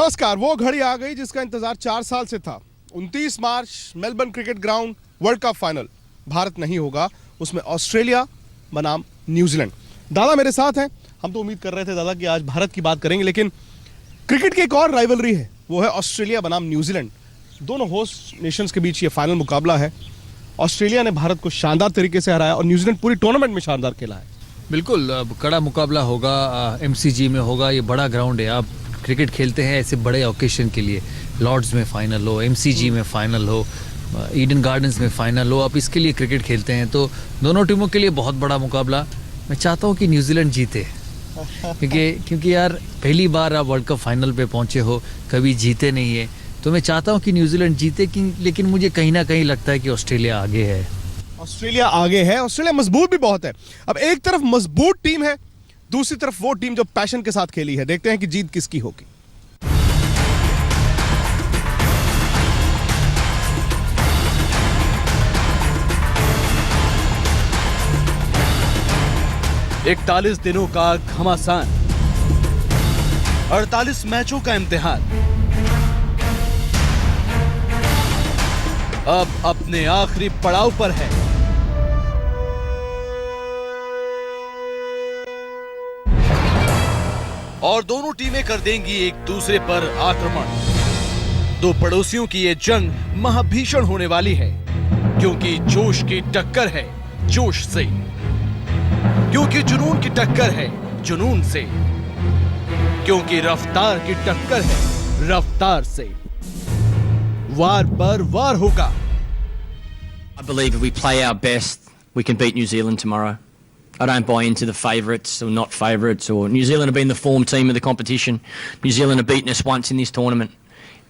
नमस्कार। वो घड़ी आ गई जिसका इंतजार 4 साल से था। 29 March Melbourne Cricket Ground World Cup final. Bharat नहीं होगा, उसमें ऑस्ट्रेलिया बनाम न्यूजीलैंड। दादा मेरे साथ हैं। हम तो उम्मीद कर रहे थे दादा कि आज भारत की बात करेंगे, लेकिन क्रिकेट की एक और राइवलरी है, वो है ऑस्ट्रेलिया बनाम न्यूजीलैंड। दोनों होस्ट नेशंस के बीच ये फाइनल मुकाबला है। ऑस्ट्रेलिया ने भारत को शानदार तरीके से हराया और न्यूजीलैंड पूरी टूर्नामेंट में शानदार खेला है। बिल्कुल कड़ा मुकाबला होगा, एमसीजी में होगा। ये बड़ा ग्राउंड है, आप क्रिकेट खेलते हैं ऐसे बड़े ओकेशन के लिए। लॉर्ड्स में फाइनल हो, एमसीजी में फाइनल हो, ईडन गार्डन्स में फाइनल हो, आप इसके लिए क्रिकेट खेलते हैं। तो दोनों टीमों के लिए बहुत बड़ा मुकाबला। मैं चाहता हूँ कि न्यूजीलैंड जीते क्योंकि यार पहली बार आप वर्ल्ड कप फाइनल पे पहुंचे हो, कभी जीते नहीं है। तो मैं चाहता हूँ कि न्यूजीलैंड जीते, लेकिन मुझे कहीं ना कहीं लगता है कि ऑस्ट्रेलिया आगे है। ऑस्ट्रेलिया आगे है। ऑस्ट्रेलिया मजबूत भी बहुत है। अब एक तरफ मजबूत टीम है, दूसरी तरफ वो टीम जो पैशन के साथ खेली है। देखते हैं कि जीत किसकी होगी। इकतालीस दिनों का घमासान, 48 मैचों का इम्तिहान अब अपने आखिरी पड़ाव पर है। और दोनों टीमें कर देंगी एक दूसरे पर आक्रमण। दो पड़ोसियों की ये जंग महाभीषण होने वाली है, क्योंकि जोश की टक्कर है जोश से, क्योंकि जुनून की टक्कर है जुनून से, क्योंकि रफ्तार की टक्कर है रफ्तार से। वार पर वार होगा। I believe if we play our best, we can beat New Zealand tomorrow. I don't buy into the favourites or not favourites, or New Zealand have been the form team of the competition. New Zealand have beaten us once in this tournament.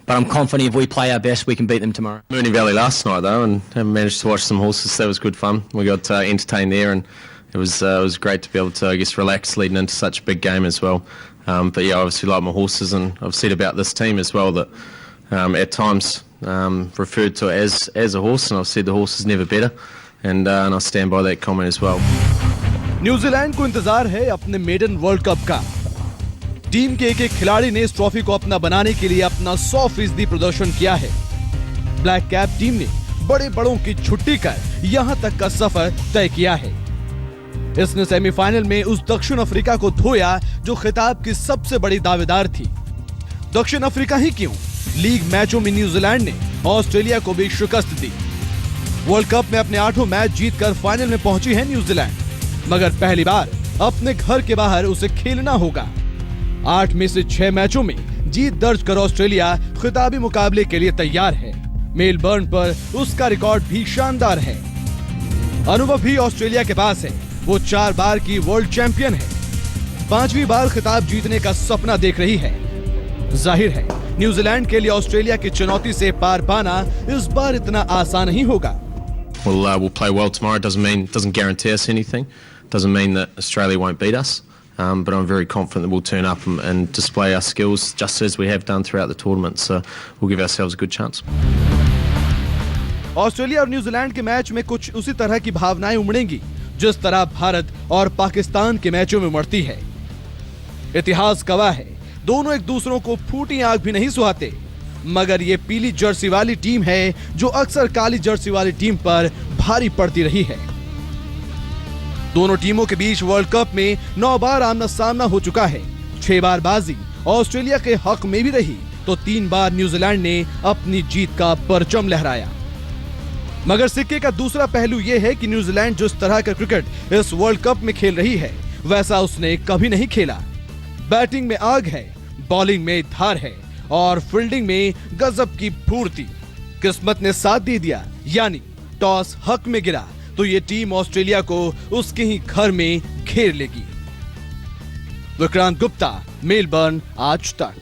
But I'm confident if we play our best, we can beat them tomorrow. Moonee Valley last night though, and managed to watch some horses. That was good fun. We got entertained there, and it was great to be able to, I guess, relax leading into such a big game as well. But yeah, obviously like my horses, and I've said about this team as well that at times referred to as a horse, and I've said the horse is never better, and I stand by that comment as well. New Zealand को इंतजार है अपने maiden world cup का। Team के एक खिलाड़ी ने इस ट्रॉफी को अपना बनाने के लिए अपना 100% प्रदर्शन किया है। ब्लैक कैप टीम ने बड़े बड़ों की छुट्टी कर यहां तक का सफर तय किया है। इसने सेमीफाइनल में उस दक्षिण अफ्रीका को धोया जो खिताब की सबसे बड़ी दावेदार थी। दक्षिण अफ्रीका ही क्यों, लीग मैचों में न्यूजीलैंड ने ऑस्ट्रेलिया को भी शिकस्त दी। वर्ल्ड कप में अपने 8 मैच जीतकर फाइनल में पहुंची है न्यूजीलैंड, मगर पहली बार अपने घर के बाहर उसे खेलना होगा। 8 में से 6 मैचों में जीत दर्ज कर ऑस्ट्रेलिया खिताबी मुकाबले के लिए तैयार है। मेलबर्न पर उसका रिकॉर्ड भी शानदार है। अनुभव भी ऑस्ट्रेलिया के पास है। वो 4 बार की वर्ल्ड चैंपियन है, 5वीं बार खिताब जीतने का सपना देख रही है। जाहिर है न्यूजीलैंड के लिए ऑस्ट्रेलिया की चुनौती से पार पाना इस बार इतना आसान नहीं होगा। We'll play well tomorrow. Doesn't guarantee us anything. Doesn't mean that Australia won't beat us. But I'm very confident that we'll turn up and display our skills just as we have done throughout the tournament. So we'll give ourselves a good chance. Australia और New Zealand के match में कुछ उसी तरह की भावनाएं उमड़ेंगी जिस तरह भारत और पाकिस्तान के मैचों में उमड़ती है। इतिहास गवाह है, दोनों एक दूसरों को फूटी आंख भी नहीं सुहाते, मगर ये पीली जर्सी वाली टीम है जो अक्सर काली जर्सी वाली टीम पर भारी पड़ती रही है। दोनों टीमों के बीच वर्ल्ड कप में 9 बार आमना सामना हो चुका है। 6 बार बाजी ऑस्ट्रेलिया के हक में भी रही, तो 3 बार न्यूजीलैंड ने अपनी जीत का परचम लहराया। मगर सिक्के का दूसरा पहलू यह है कि न्यूजीलैंड जिस तरह का क्रिकेट इस वर्ल्ड कप में खेल रही है, वैसा उसने कभी नहीं खेला। बैटिंग में आग है, बॉलिंग में धार है और फील्डिंग में गजब की फुर्ती। किस्मत ने साथ दे दिया, यानी टॉस हक में गिरा तो ये टीम ऑस्ट्रेलिया को उसके ही घर में घेर लेगी। विक्रांत गुप्ता, मेलबर्न, आज तक।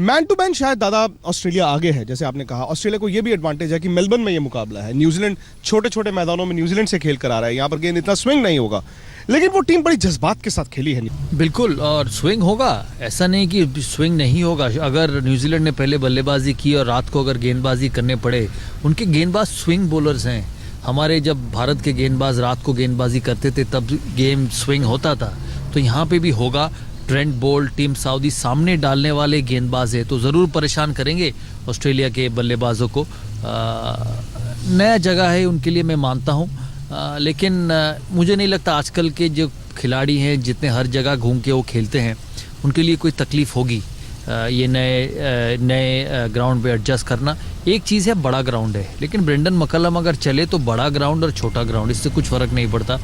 मैन टू मैन शायद दादा ऑस्ट्रेलिया आगे है। जैसे आपने कहा, ऑस्ट्रेलिया को यह भी एडवांटेज है कि मेलबर्न में यह मुकाबला है। न्यूजीलैंड छोटे छोटे मैदानों में न्यूजीलैंड से खेल कर आ रहा है, यहाँ पर गेंद इतना स्विंग नहीं होगा, लेकिन वो टीम बड़ी जज्बात के साथ खेली है। बिल्कुल, और स्विंग होगा, ऐसा नहीं कि स्विंग नहीं होगा। अगर न्यूजीलैंड ने पहले बल्लेबाजी की और रात को अगर गेंदबाजी करने पड़े, उनके गेंदबाज स्विंग बॉलर्स हैं। हमारे जब भारत के गेंदबाज रात को गेंदबाजी करते थे तब गेम स्विंग होता था, तो यहाँ पे भी होगा। ट्रेंट बोल्ट, टीम साउदी सामने डालने वाले गेंदबाज है तो ज़रूर परेशान करेंगे ऑस्ट्रेलिया के बल्लेबाजों को। नया जगह है उनके लिए, मैं मानता हूँ, लेकिन मुझे नहीं लगता आजकल के जो खिलाड़ी हैं जितने हर जगह घूम के वो खेलते हैं उनके लिए कोई तकलीफ़ होगी ये नए ग्राउंड पे एडजस्ट करना। एक चीज़ है, बड़ा ग्राउंड है, लेकिन ब्रेंडन मकलम अगर चले तो बड़ा ग्राउंड और छोटा ग्राउंड इससे कुछ फ़र्क नहीं पड़ता।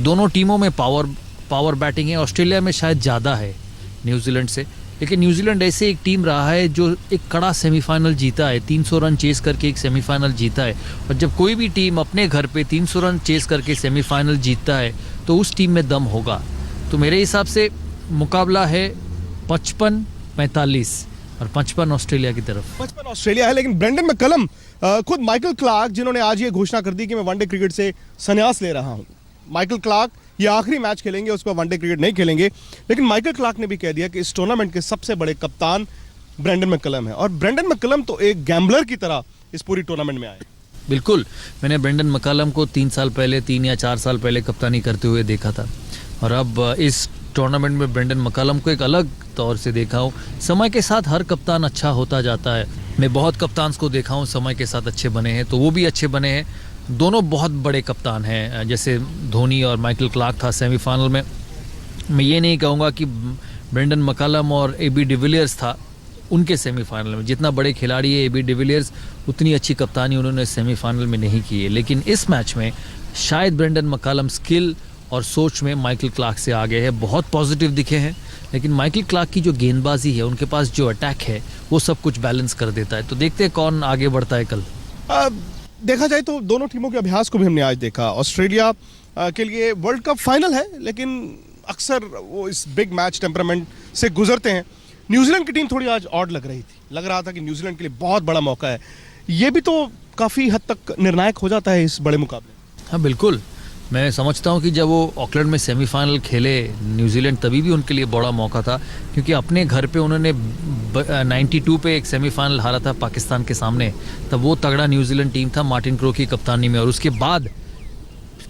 दोनों टीमों में पावर बैटिंग है, ऑस्ट्रेलिया में शायद ज़्यादा है न्यूजीलैंड से, लेकिन न्यूजीलैंड ऐसे एक टीम रहा है जो एक कड़ा सेमीफाइनल जीता है, 300 रन चेस करके एक सेमीफाइनल जीता है। और जब कोई भी टीम अपने घर पे 300 रन चेस करके सेमीफाइनल जीतता है तो उस टीम में दम होगा। तो मेरे हिसाब से मुकाबला है 55-45 और 55 ऑस्ट्रेलिया की तरफ। 55 ऑस्ट्रेलिया है, लेकिन ब्रेंडन मैकलम, खुद माइकल क्लार्क जिन्होंने आज ये घोषणा कर दी कि मैं वनडे क्रिकेट से संन्यास ले रहा हूं। माइकल क्लार्क ये आखिरी मैच खेलेंगे, उसके बाद वनडे क्रिकेट नहीं खेलेंगे, लेकिन माइकल क्लार्क ने भी कह दिया कि इस टूर्नामेंट के सबसे बड़े कप्तान ब्रेंडन मैकलम है। और ब्रेंडन मैकलम तो एक गैम्बलर की तरह इस पूरी टूर्नामेंट में आए। बिल्कुल, मैंने ब्रेंडन मैकलम को 3 या 4 साल पहले कप्तानी करते हुए देखा था और अब इस टूर्नामेंट में ब्रेंडन मैकलम को एक अलग तौर से देखा हूँ। समय के साथ हर कप्तान अच्छा होता जाता है। मैं बहुत कप्तान को देखा हूँ समय के साथ अच्छे बने हैं, तो वो भी अच्छे बने हैं। दोनों बहुत बड़े कप्तान हैं, जैसे धोनी और माइकल क्लार्क था सेमीफाइनल में। मैं ये नहीं कहूँगा कि ब्रेंडन मैकलम और AB डिविलियर्स था उनके सेमीफाइनल में। जितना बड़े खिलाड़ी है AB डिविलियर्स, उतनी अच्छी कप्तानी उन्होंने सेमीफाइनल में नहीं की है। लेकिन इस मैच में शायद ब्रेंडन मैकलम स्किल और सोच में माइकल क्लार्क से आगे है, बहुत पॉजिटिव दिखे हैं। लेकिन माइकल क्लार्क की जो गेंदबाजी है, उनके पास जो अटैक है, वो सब कुछ बैलेंस कर देता है। तो देखते हैं कौन आगे बढ़ता है कल। देखा जाए तो दोनों टीमों के अभ्यास को भी हमने आज देखा। ऑस्ट्रेलिया के लिए वर्ल्ड कप फाइनल है, लेकिन अक्सर वो इस बिग मैच टेम्परामेंट से गुजरते हैं। न्यूजीलैंड की टीम थोड़ी आज ऑड लग रही थी, लग रहा था कि न्यूजीलैंड के लिए बहुत बड़ा मौका है। ये भी तो काफ़ी हद तक निर्णायक हो जाता है इस बड़े मुकाबले। हाँ बिल्कुल, मैं समझता हूँ कि जब वो ऑकलैंड में सेमीफाइनल खेले न्यूजीलैंड, तभी भी उनके लिए बड़ा मौका था, क्योंकि अपने घर पे उन्होंने 92 पे एक सेमीफाइनल हारा था पाकिस्तान के सामने। तब वो तगड़ा न्यूजीलैंड टीम था मार्टिन क्रो की कप्तानी में, और उसके बाद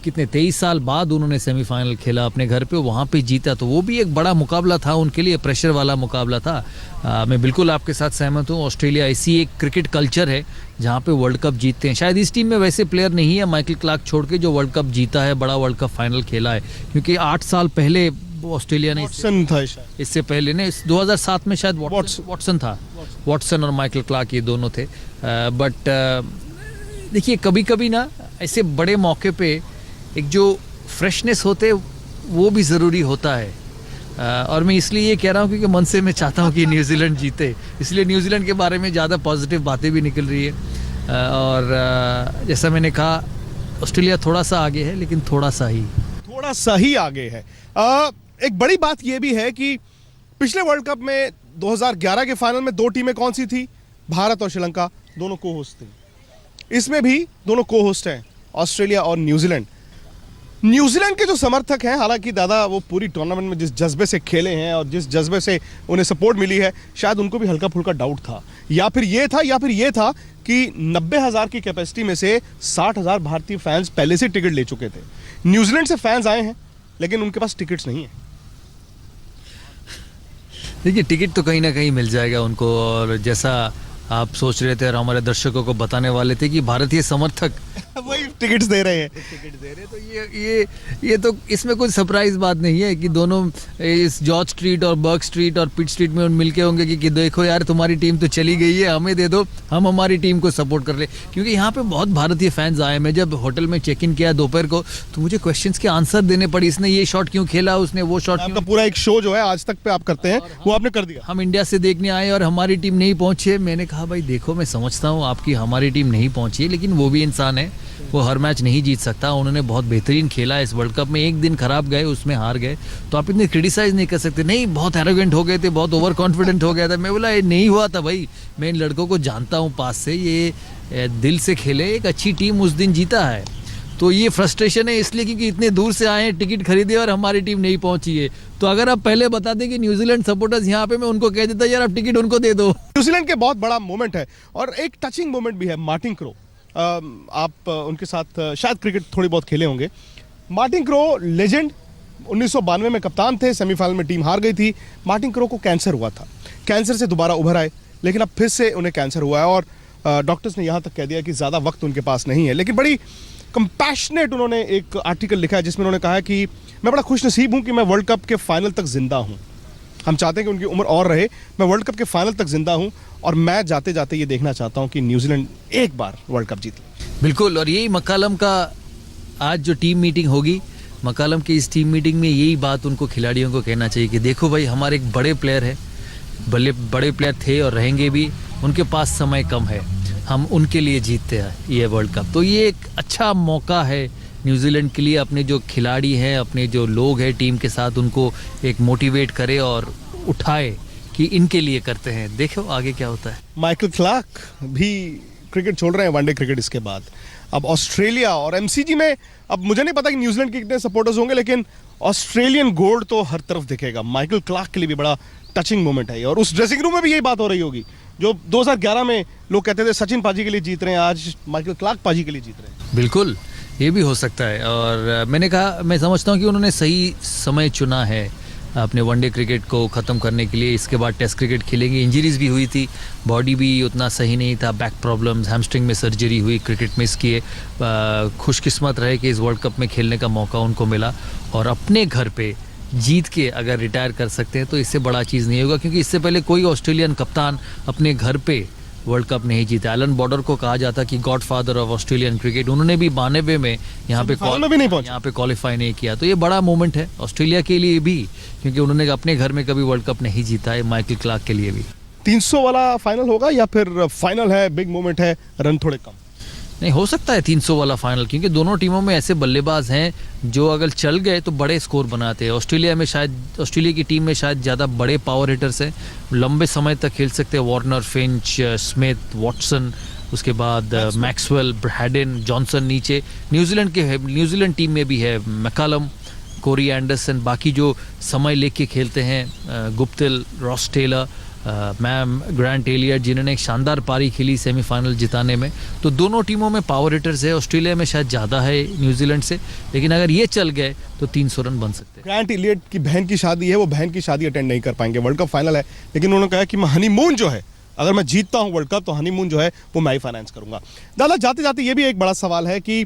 कितने 23 साल बाद उन्होंने सेमीफाइनल खेला अपने घर पे, वहाँ पे जीता। तो वो भी एक बड़ा मुकाबला था उनके लिए, प्रेशर वाला मुकाबला था। मैं बिल्कुल आपके साथ सहमत हूँ। ऑस्ट्रेलिया ऐसी एक क्रिकेट कल्चर है जहाँ पे वर्ल्ड कप जीतते हैं। शायद इस टीम में वैसे प्लेयर नहीं है माइकल क्लार्क छोड़ के जो वर्ल्ड कप जीता है, बड़ा वर्ल्ड कप फाइनल खेला है, क्योंकि 8 साल पहले ऑस्ट्रेलिया ने वॉटसन था इससे पहले ने 2007 में शायद वॉटसन था। वॉटसन और माइकल क्लार्क ये दोनों थे। बट देखिए, कभी कभी ना ऐसे बड़े मौके पे एक जो फ्रेशनेस होते वो भी ज़रूरी होता है। और मैं इसलिए ये कह रहा हूँ क्योंकि मन से मैं चाहता हूँ कि न्यूजीलैंड जीते, इसलिए न्यूजीलैंड के बारे में ज़्यादा पॉजिटिव बातें भी निकल रही है। और जैसा मैंने कहा, ऑस्ट्रेलिया थोड़ा सा आगे है, लेकिन थोड़ा सा ही आगे है। एक बड़ी बात यह भी है कि पिछले वर्ल्ड कप में 2011 के फाइनल में 2 टीमें कौन सी थी? भारत और श्रीलंका, दोनों को होस्ट थी। इसमें भी दोनों को होस्ट हैं, ऑस्ट्रेलिया और न्यूजीलैंड। न्यूजीलैंड के जो समर्थक हैं, हालांकि दादा वो पूरी टूर्नामेंट में जिस जज्बे से खेले हैं और जिस जज्बे से उन्हें सपोर्ट मिली है, शायद उनको भी हल्का फुल्का डाउट था, या फिर ये था कि 90,000 की कैपेसिटी में से 60,000 भारतीय फैंस पहले से टिकट ले चुके थे। न्यूजीलैंड से फैंस आए हैं, लेकिन उनके पास टिकट्स नहीं है। देखिए, टिकट तो कहीं ना कहीं मिल जाएगा उनको, और जैसा आप सोच रहे थे और हमारे दर्शकों को बताने वाले थे कि भारतीय समर्थक वही टिकट्स दे रहे हैं। तो ये तो इसमें कोई सरप्राइज बात नहीं है कि दोनों इस जॉर्ज स्ट्रीट और बर्ग स्ट्रीट और पिट स्ट्रीट में मिलके होंगे कि देखो यार, तुम्हारी टीम तो चली गई है, हमें दे दो, हम हमारी टीम को सपोर्ट कर ले। क्योंकि यहाँ पे बहुत भारतीय फैंस आए। मैं जब होटल में चेक इन किया दोपहर को, तो मुझे क्वेश्चंस के आंसर देने पड़े। इसने ये शॉट क्यों खेला, उसने वो शॉट आपका पूरा एक शो जो है आज तक पे आप करते हैं, वो आपने कर दिया। हम इंडिया से देखने आए और हमारी टीम नहीं पहुंचे। मैंने कहा भाई देखो, मैं समझता हूँ आपकी हमारी टीम नहीं पहुंची, लेकिन वो भी इंसान है, वो हर मैच नहीं जीत सकता। उन्होंने बहुत बेहतरीन खेला इस वर्ल्ड कप में, एक दिन खराब गए, उसमें हार गए, तो आप इतने क्रिटिसाइज नहीं कर सकते। नहीं, बहुत एरोगेंट हो गए थे, बहुत ओवर कॉन्फिडेंट हो गया था। मैं बोला ये नहीं हुआ था भाई, मैं इन लड़कों को जानता हूँ पास से, ये दिल से खेले, एक अच्छी टीम उस दिन जीता है। तो ये फ्रस्ट्रेशन है इसलिए क्योंकि इतने दूर से आए हैं, टिकट खरीदे और हमारी टीम नहीं पहुंची है। तो अगर आप पहले बता दें कि न्यूजीलैंड सपोर्टर्स यहाँ पे, मैं उनको कह देता यार आप टिकट उनको दे दो। न्यूजीलैंड के बहुत बड़ा मोमेंट है, और एक टचिंग मोमेंट भी है। मार्टिन क्रो, आप उनके साथ शायद क्रिकेट थोड़ी बहुत खेले होंगे। मार्टिन क्रो लेजेंड, 1992 में कप्तान थे, सेमीफाइनल में टीम हार गई थी। मार्टिन क्रो को कैंसर हुआ था, कैंसर से दोबारा उभर आए, लेकिन अब फिर से उन्हें कैंसर हुआ है और डॉक्टर्स ने यहाँ तक कह दिया कि ज़्यादा वक्त उनके पास नहीं है। लेकिन बड़ी कंपैशनेट उन्होंने एक आर्टिकल लिखा है जिसमें उन्होंने कहा है कि मैं बड़ा खुशनसीब हूँ कि मैं वर्ल्ड कप के फाइनल तक जिंदा हूँ। हम चाहते हैं कि उनकी उम्र और रहे, मैं वर्ल्ड कप के फाइनल तक जिंदा हूँ और मैं जाते जाते ये देखना चाहता हूँ कि न्यूजीलैंड एक बार वर्ल्ड कप जीत ले। बिल्कुल, और यही मकालम का आज जो टीम मीटिंग होगी, मकालम की इस टीम मीटिंग में यही बात उनको खिलाड़ियों को कहना चाहिए कि देखो भाई, हमारे एक बड़े प्लेयर है, बड़े प्लेयर थे और रहेंगे भी, उनके पास समय कम है, हम उनके लिए जीतते हैं ये वर्ल्ड कप। तो ये एक अच्छा मौका है न्यूजीलैंड के लिए, अपने जो खिलाड़ी हैं, अपने जो लोग हैं टीम के साथ, उनको एक मोटिवेट करे और उठाए कि इनके लिए करते हैं। देखो आगे क्या होता है। माइकल क्लार्क भी क्रिकेट छोड़ रहे हैं, वनडे क्रिकेट इसके बाद। अब ऑस्ट्रेलिया और एमसीजी में, अब मुझे नहीं पता कि न्यूजीलैंड के कितने सपोर्टर्स होंगे, लेकिन ऑस्ट्रेलियन गोल्ड तो हर तरफ दिखेगा। माइकल क्लार्क के लिए भी बड़ा टचिंग मोमेंट है और उस ड्रेसिंग रूम में भी यही बात हो रही होगी जो 2011 में लोग कहते थे सचिन पाजी के लिए जीत रहे हैं, आज माइकल क्लार्क पाजी के लिए जीत रहे हैं। बिल्कुल, ये भी हो सकता है। और मैंने कहा, मैं समझता हूँ कि उन्होंने सही समय चुना है अपने वनडे क्रिकेट को ख़त्म करने के लिए। इसके बाद टेस्ट क्रिकेट खेलेंगे। इंजरीज भी हुई थी, बॉडी भी उतना सही नहीं था, बैक प्रॉब्लम्स, हैमस्ट्रिंग में सर्जरी हुई, क्रिकेट मिस किए। खुशकिस्मत रहे कि इस वर्ल्ड कप में खेलने का मौका उनको मिला और अपने घर पे जीत के अगर रिटायर कर सकते हैं तो इससे बड़ा चीज़ नहीं होगा, क्योंकि इससे पहले कोई ऑस्ट्रेलियन कप्तान अपने घर पे वर्ल्ड कप नहीं जीता। एलन बॉर्डर को कहा जाता कि गॉडफादर ऑफ ऑस्ट्रेलियन क्रिकेट, उन्होंने भी 92 में यहाँ पे क्वालिफाई नहीं किया। तो ये बड़ा मोमेंट है ऑस्ट्रेलिया के लिए भी, क्योंकि उन्होंने अपने घर में कभी वर्ल्ड कप नहीं जीता है। माइकल क्लार्क के लिए भी 300 वाला फाइनल होगा या फिर फाइनल है, बिग मोमेंट है, रन थोड़े कम? नहीं, हो सकता है 300 वाला फाइनल, क्योंकि दोनों टीमों में ऐसे बल्लेबाज हैं जो अगर चल गए तो बड़े स्कोर बनाते हैं। ऑस्ट्रेलिया की टीम में शायद ज़्यादा बड़े पावर हिटर्स हैं, लंबे समय तक खेल सकते हैं। वार्नर, फिंच, स्मिथ, वॉटसन, उसके बाद मैक्सवेल, ब्रैडन, जॉनसन नीचे। न्यूजीलैंड टीम में भी है मैकलम, कोरी एंडरसन, बाकी जो समय लेके खेलते हैं, गुप्टिल, रॉस टेलर, मैम, ग्रांट एलियट, जिन्होंने एक शानदार पारी खेली सेमीफाइनल जिताने में। तो दोनों टीमों में पावर हिटर्स है। ऑस्ट्रेलिया में शायद ज़्यादा है न्यूजीलैंड से, लेकिन अगर ये चल गए तो 300 रन बन सकते हैं। ग्रांट एलियट की बहन की शादी है, वो बहन की शादी अटेंड नहीं कर पाएंगे, वर्ल्ड कप फाइनल है, लेकिन उन्होंने कहा कि मैं हनीमून जो है, अगर मैं जीतता हूँ वर्ल्ड कप तो हनीमून जो है वो मैं ही फाइनेंस करूंगा। दादा, जाते जाते ये भी एक बड़ा सवाल है कि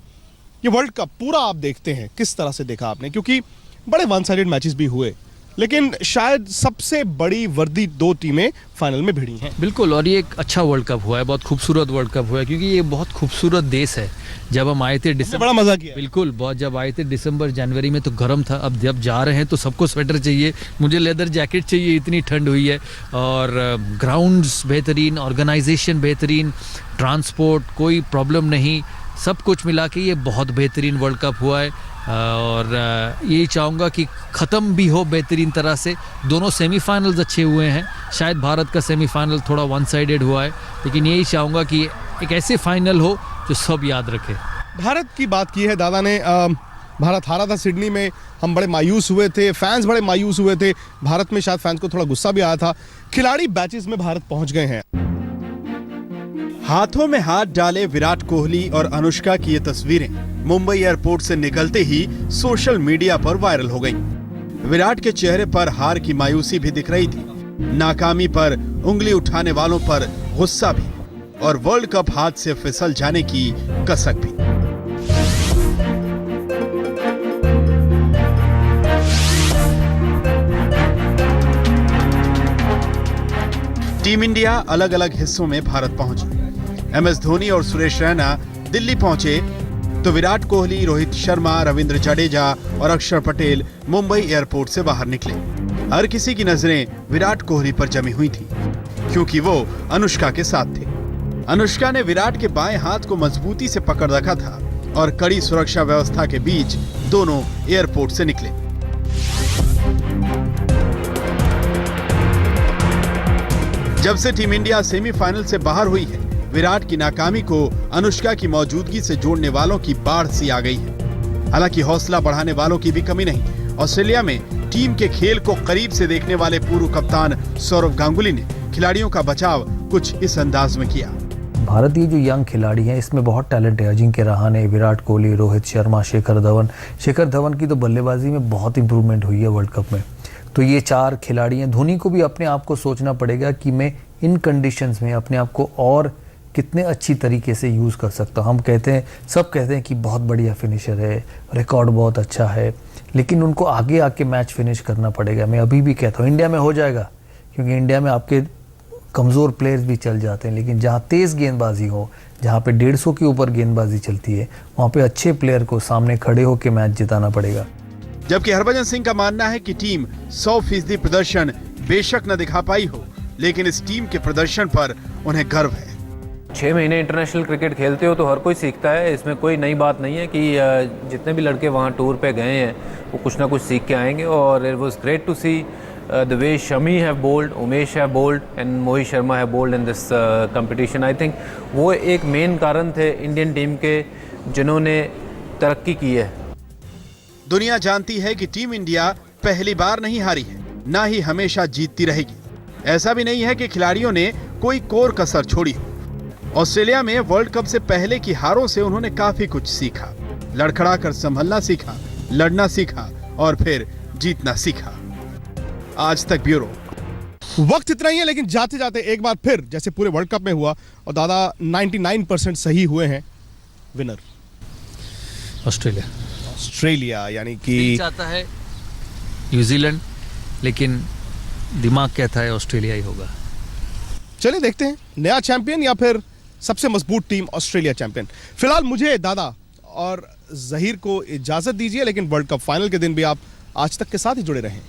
ये वर्ल्ड कप पूरा आप देखते हैं, किस तरह से देखा आपने? क्योंकि बड़े वन साइडेड मैचेस भी हुए, लेकिन शायद सबसे बड़ी वर्दी दो टीमें फाइनल में भिड़ी हैं। बिल्कुल, और ये एक अच्छा वर्ल्ड कप हुआ है, बहुत खूबसूरत वर्ल्ड कप हुआ है, क्योंकि ये बहुत खूबसूरत देश है। जब हम आए थे दिसंबर, बड़ा मजा किया। बिल्कुल, बहुत जब आए थे दिसंबर जनवरी में तो गर्म था। अब जब जा रहे हैं तो सबको स्वेटर चाहिए, मुझे लेदर जैकेट चाहिए, इतनी ठंड हुई है। और ग्राउंड्स बेहतरीन, ऑर्गेनाइजेशन बेहतरीन, ट्रांसपोर्ट कोई प्रॉब्लम नहीं, सब कुछ मिला के ये बहुत बेहतरीन वर्ल्ड कप हुआ है। और यही चाहूँगा कि ख़त्म भी हो बेहतरीन तरह से। दोनों सेमीफाइनल्स अच्छे हुए हैं, शायद भारत का सेमीफाइनल थोड़ा वन साइडेड हुआ है, लेकिन यही चाहूँगा कि एक ऐसे फाइनल हो जो सब याद रखे। भारत की बात की है दादा ने, भारत हारा था सिडनी में, हम बड़े मायूस हुए थे, फैंस बड़े मायूस हुए थे। भारत में शायद फैंस को थोड़ा गुस्सा भी आया था। खिलाड़ी बैचेस में भारत पहुंच गए हैं। हाथों में हाथ डाले विराट कोहली और अनुष्का की ये तस्वीरें मुंबई एयरपोर्ट से निकलते ही सोशल मीडिया पर वायरल हो गईं। विराट के चेहरे पर हार की मायूसी भी दिख रही थी, नाकामी पर उंगली उठाने वालों पर गुस्सा भी, और वर्ल्ड कप हाथ से फिसल जाने की कसक भी। टीम इंडिया अलग अलग हिस्सों में भारत पहुंची। MS धोनी और सुरेश रैना दिल्ली पहुंचे तो विराट कोहली, रोहित शर्मा, रविंद्र जडेजा और अक्षर पटेल मुंबई एयरपोर्ट से बाहर निकले। हर किसी की नजरें विराट कोहली पर जमी हुई थी, क्योंकि वो अनुष्का के साथ थे। अनुष्का ने विराट के बाएं हाथ को मजबूती से पकड़ रखा था और कड़ी सुरक्षा व्यवस्था के बीच दोनों एयरपोर्ट से निकले। जब से टीम इंडिया सेमीफाइनल से बाहर हुई है, विराट की नाकामी को अनुष्का की मौजूदगी से जोड़ने वालों की बाढ़ सी आ गई है। हालांकि हौसला बढ़ाने वालों की भी कमी नहीं। ऑस्ट्रेलिया में टीम के खेल को करीब से देखने वाले पूर्व कप्तान सौरव गांगुली ने खिलाड़ियों का बचाव कुछ इस अंदाज में किया। भारतीय जो यंग खिलाड़ी हैं इसमें बहुत टैलेंट है। अजिंक्य रहाणे, विराट कोहली, रोहित शर्मा, शेखर धवन की तो बल्लेबाजी में बहुत इंप्रूवमेंट हुई है वर्ल्ड कप में। तो ये 4 खिलाड़ी हैं। धोनी को भी अपने आप को सोचना पड़ेगा कि मैं इन कंडीशंस में अपने आप को और कितने अच्छी तरीके से यूज़ कर सकता हूँ। सब कहते हैं कि बहुत बढ़िया फिनिशर है, रिकॉर्ड बहुत अच्छा है, लेकिन उनको आगे आके मैच फिनिश करना पड़ेगा। मैं अभी भी कहता हूँ इंडिया में हो जाएगा, क्योंकि इंडिया में आपके कमज़ोर प्लेयर्स भी चल जाते हैं, लेकिन जहाँ तेज़ गेंदबाजी हो, जहाँ पे 150 के ऊपर गेंदबाजी चलती है, वहाँ पे अच्छे प्लेयर को सामने खड़े होकर मैच जिताना पड़ेगा। जबकि हरभजन सिंह का मानना है कि टीम 100% प्रदर्शन बेशक न दिखा पाई हो, लेकिन इस टीम के प्रदर्शन पर उन्हें गर्व है। 6 महीने इंटरनेशनल क्रिकेट खेलते हो तो हर कोई सीखता है, इसमें कोई नई बात नहीं है कि जितने भी लड़के वहाँ टूर पे गए हैं वो कुछ ना कुछ सीख के आएंगे। और it was great to see the way Shami have bowled, Umesh have bowled and Mohit Sharma have bowled in this competition. I think वो एक मेन कारण थे इंडियन टीम के जिन्होंने तरक्की की है। दुनिया जानती है कि टीम इंडिया पहली बार नहीं हारी है, ना ही हमेशा जीतती रहेगी। ऐसा भी नहीं है कि खिलाड़ियों ने कोई कोर कसर छोड़ी हो। ऑस्ट्रेलिया में वर्ल्ड कप से पहले की हारों से उन्होंने काफी कुछ सीखा, लड़खड़ा कर संभलना सीखा, लड़ना सीखा और फिर जीतना सीखा। आज तक ब्यूरो। वक्त इतना ही है, लेकिन जाते जाते एक बार फिर जैसे पूरे वर्ल्ड कप में हुआ और दादा 99% सही हुए हैं, विनर ऑस्ट्रेलिया, यानी कि दिल चाहता है न्यूजीलैंड, लेकिन दिमाग कहता है ऑस्ट्रेलिया ही होगा। चलिए देखते हैं नया चैंपियन या फिर सबसे मजबूत टीम ऑस्ट्रेलिया चैंपियन। फिलहाल मुझे दादा और जहीर को इजाजत दीजिए, लेकिन वर्ल्ड कप फाइनल के दिन भी आप आज तक के साथ ही जुड़े रहें।